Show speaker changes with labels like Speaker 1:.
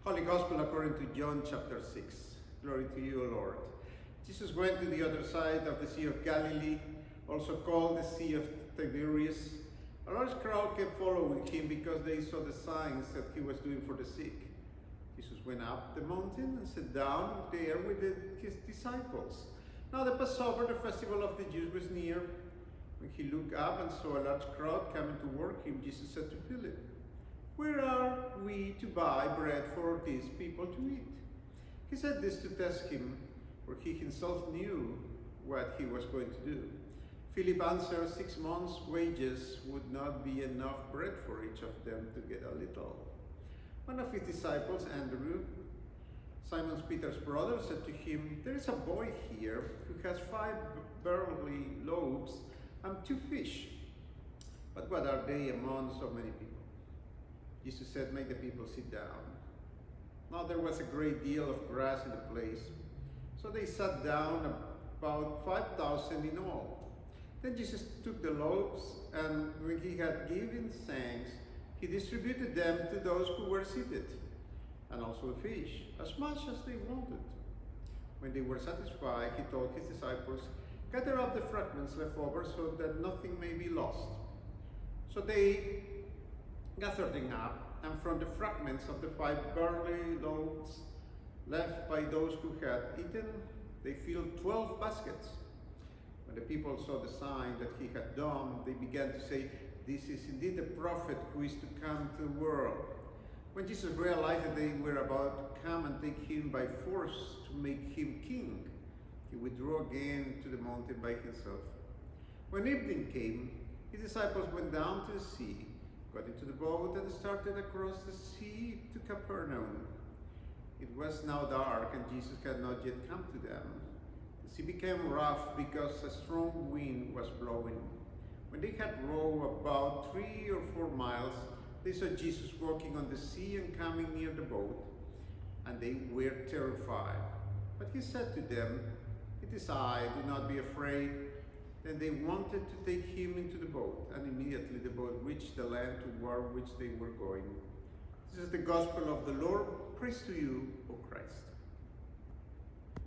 Speaker 1: Holy Gospel according to John chapter 6. Glory to you, O Lord. Jesus went to the other side of the Sea of Galilee, also called the Sea of Tiberias. A large crowd kept following him because they saw the signs that he was doing for the sick. Jesus went up the mountain and sat down there with his disciples. Now the Passover, the festival of the Jews, was near. When he looked up and saw a large crowd coming toward him, Jesus said to Philip, "Where are we to buy bread for these people to eat?" He said this to test him, for he himself knew what he was going to do. Philip answered, 6 months' wages would not be enough bread for each of them to get a little. One of his disciples, Andrew, Simon Peter's brother, said to him, "There is a boy here who has 5 barley loaves and 2 fish. But what are they among so many people?" Jesus said, "Make the people sit down." Now there was a great deal of grass in the place, so they sat down, about 5,000 in all. Then Jesus took the loaves, and when he had given thanks, he distributed them to those who were seated, and also the fish, as much as they wanted. When they were satisfied, he told his disciples, "Gather up the fragments left over so that nothing may be lost." So they gathered them up, and from the fragments of the 5 barley loaves left by those who had eaten, they filled 12 baskets. When the people saw the sign that he had done, they began to say, "This is indeed the prophet who is to come to the world." When Jesus realized that they were about to come and take him by force to make him king, he withdrew again to the mountain by himself. When evening came, his disciples went down to the sea, got into the boat, and started across the sea to Capernaum. It was now dark, and Jesus had not yet come to them. The sea became rough because a strong wind was blowing. When they had rowed about 3 or 4 miles, they saw Jesus walking on the sea and coming near the boat, and they were terrified. But he said to them, "It is I, do not be afraid." Then they wanted to take him into the boat, and immediately the boat reached the land toward which they were going. This is the gospel of the Lord. Praise to you, O Christ.